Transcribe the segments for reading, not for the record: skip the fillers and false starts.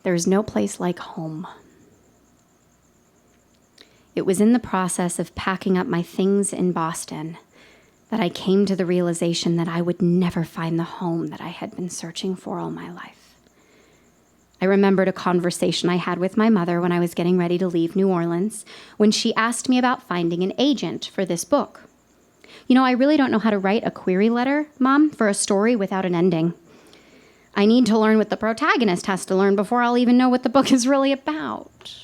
There's no place like home. It was in the process of packing up my things in Boston that I came to the realization that I would never find the home that I had been searching for all my life. I remembered a conversation I had with my mother when I was getting ready to leave New Orleans, when she asked me about finding an agent for this book. You know, I really don't know how to write a query letter, Mom, for a story without an ending. I need to learn what the protagonist has to learn before I'll even know what the book is really about.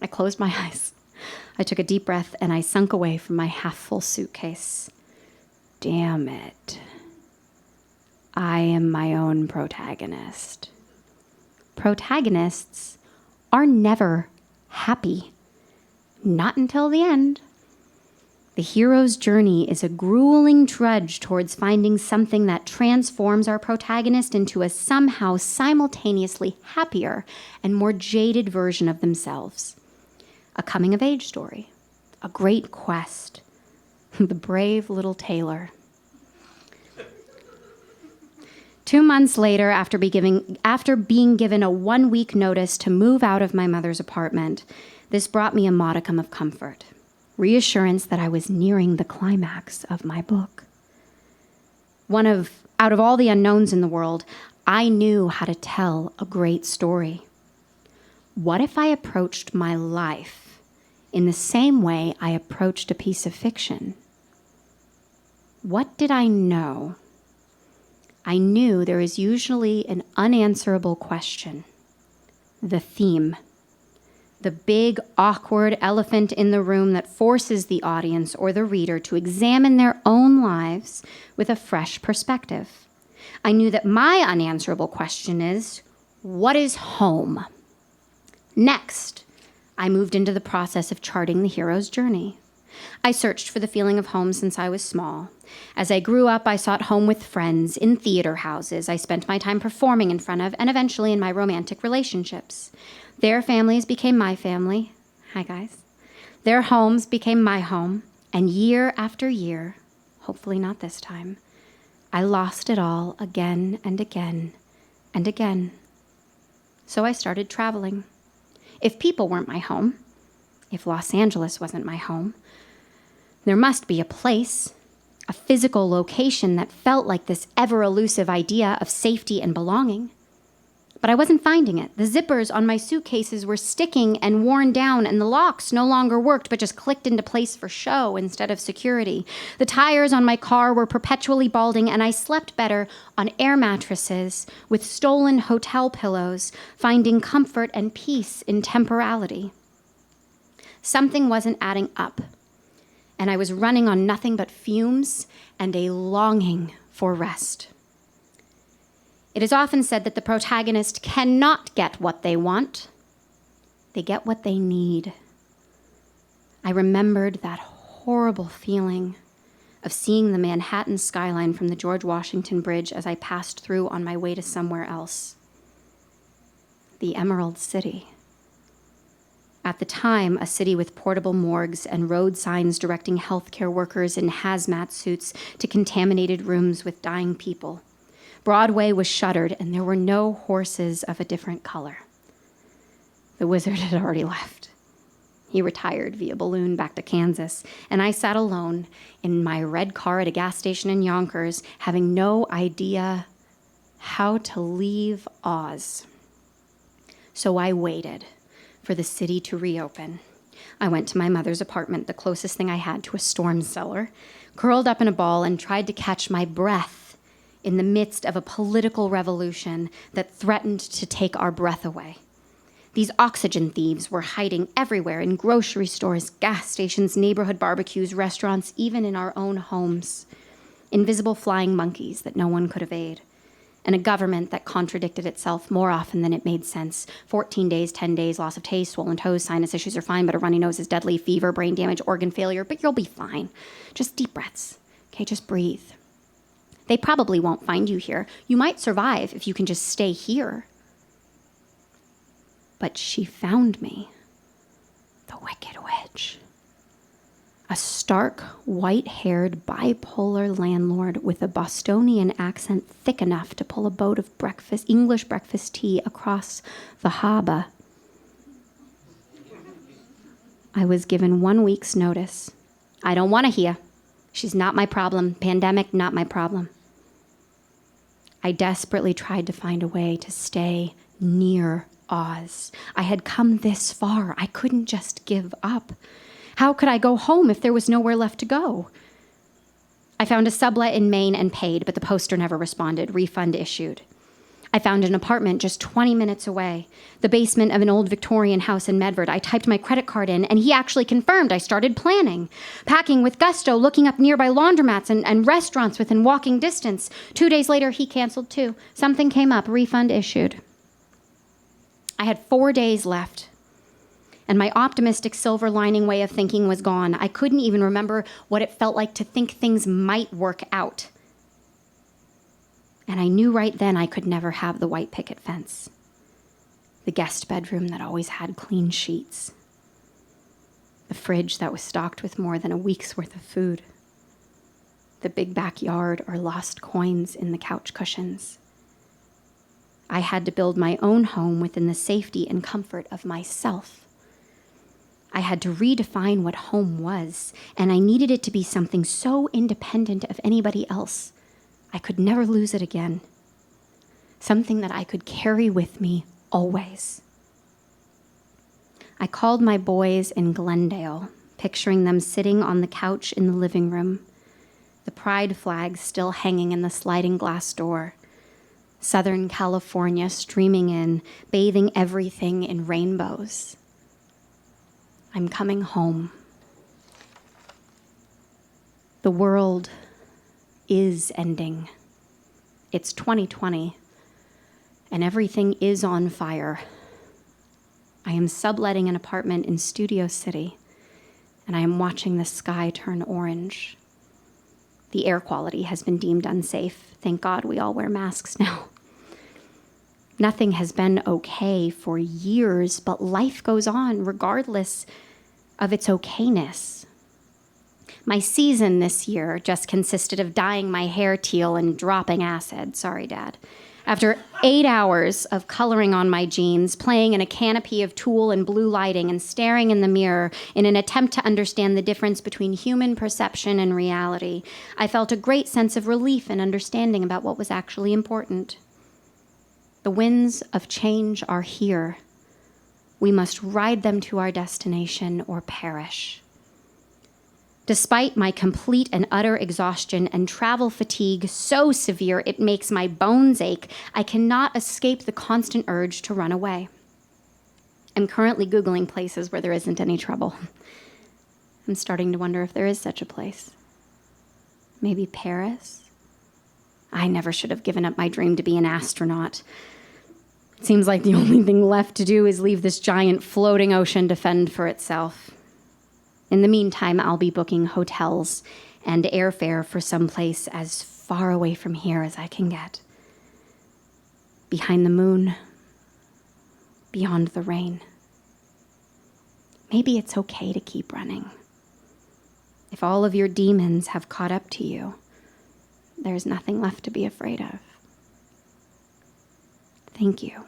I closed my eyes. I took a deep breath and I sunk away from my half-full suitcase. Damn it. I am my own protagonist. Protagonists are never happy. Not until the end. The hero's journey is a grueling trudge towards finding something that transforms our protagonist into a somehow simultaneously happier and more jaded version of themselves. A coming-of-age story, a great quest, the brave little tailor. 2 months later, after being given a 1-week notice to move out of my mother's apartment, this brought me a modicum of comfort, reassurance that I was nearing the climax of my book. Out of all the unknowns in the world, I knew how to tell a great story. What if I approached my life in the same way I approached a piece of fiction? What did I know? I knew there is usually an unanswerable question. The theme. The big, awkward elephant in the room that forces the audience or the reader to examine their own lives with a fresh perspective. I knew that my unanswerable question is, what is home? Next, I moved into the process of charting the hero's journey. I searched for the feeling of home since I was small. As I grew up, I sought home with friends, in theater houses. I spent my time performing in front of, and eventually in my romantic relationships. Their families became my family. Hi, guys. Their homes became my home. And year after year, hopefully not this time, I lost it all again and again and again. So I started traveling. If people weren't my home, if Los Angeles wasn't my home, there must be a place, a physical location that felt like this ever-elusive idea of safety and belonging. But I wasn't finding it. The zippers on my suitcases were sticking and worn down, and the locks no longer worked but just clicked into place for show instead of security. The tires on my car were perpetually balding, and I slept better on air mattresses with stolen hotel pillows, finding comfort and peace in temporality. Something wasn't adding up, and I was running on nothing but fumes and a longing for rest. It is often said that the protagonist cannot get what they want. They get what they need. I remembered that horrible feeling of seeing the Manhattan skyline from the George Washington Bridge as I passed through on my way to somewhere else. The Emerald City. At the time, a city with portable morgues and road signs directing healthcare workers in hazmat suits to contaminated rooms with dying people. Broadway was shuttered, and there were no horses of a different color. The wizard had already left. He retired via balloon back to Kansas, and I sat alone in my red car at a gas station in Yonkers, having no idea how to leave Oz. So I waited for the city to reopen. I went to my mother's apartment, the closest thing I had to a storm cellar, curled up in a ball, and tried to catch my breath in the midst of a political revolution that threatened to take our breath away. These oxygen thieves were hiding everywhere, in grocery stores, gas stations, neighborhood barbecues, restaurants, even in our own homes. Invisible flying monkeys that no one could evade. And a government that contradicted itself more often than it made sense. 14 days, 10 days, loss of taste, swollen toes, sinus issues are fine, but a runny nose is deadly, fever, brain damage, organ failure, but you'll be fine. Just deep breaths, okay? Just breathe. They probably won't find you here. You might survive if you can just stay here. But she found me. The Wicked Witch. A stark, white-haired, bipolar landlord with a Bostonian accent thick enough to pull a boat of English breakfast tea across the harbour. I was given 1 week's notice. I don't want to hear. She's not my problem. Pandemic, not my problem. I desperately tried to find a way to stay near Oz. I had come this far. I couldn't just give up. How could I go home if there was nowhere left to go? I found a sublet in Maine and paid, but the poster never responded. Refund issued. I found an apartment just 20 minutes away, the basement of an old Victorian house in Medford. I typed my credit card in, and he actually confirmed. I started planning, packing with gusto, looking up nearby laundromats and restaurants within walking distance. 2 days later, he canceled too. Something came up. Refund issued. I had 4 days left, and my optimistic silver lining way of thinking was gone. I couldn't even remember what it felt like to think things might work out. And I knew right then I could never have the white picket fence, the guest bedroom that always had clean sheets, the fridge that was stocked with more than a week's worth of food, the big backyard or lost coins in the couch cushions. I had to build my own home within the safety and comfort of myself. I had to redefine what home was, and I needed it to be something so independent of anybody else I could never lose it again. Something that I could carry with me always. I called my boys in Glendale, picturing them sitting on the couch in the living room, the pride flag still hanging in the sliding glass door, Southern California streaming in, bathing everything in rainbows. I'm coming home. The world is ending. It's 2020, and everything is on fire. I am subletting an apartment in Studio City, and I am watching the sky turn orange. The air quality has been deemed unsafe. Thank God we all wear masks now. Nothing has been okay for years, but life goes on regardless of its okayness. My season this year just consisted of dyeing my hair teal and dropping acid. Sorry, Dad. After 8 hours of coloring on my jeans, playing in a canopy of tulle and blue lighting, and staring in the mirror in an attempt to understand the difference between human perception and reality, I felt a great sense of relief and understanding about what was actually important. The winds of change are here. We must ride them to our destination or perish. Despite my complete and utter exhaustion and travel fatigue so severe it makes my bones ache, I cannot escape the constant urge to run away. I'm currently Googling places where there isn't any trouble. I'm starting to wonder if there is such a place. Maybe Paris? I never should have given up my dream to be an astronaut. It seems like the only thing left to do is leave this giant floating ocean to fend for itself. In the meantime, I'll be booking hotels and airfare for someplace as far away from here as I can get. Behind the moon, beyond the rain. Maybe it's okay to keep running. If all of your demons have caught up to you, there's nothing left to be afraid of. Thank you.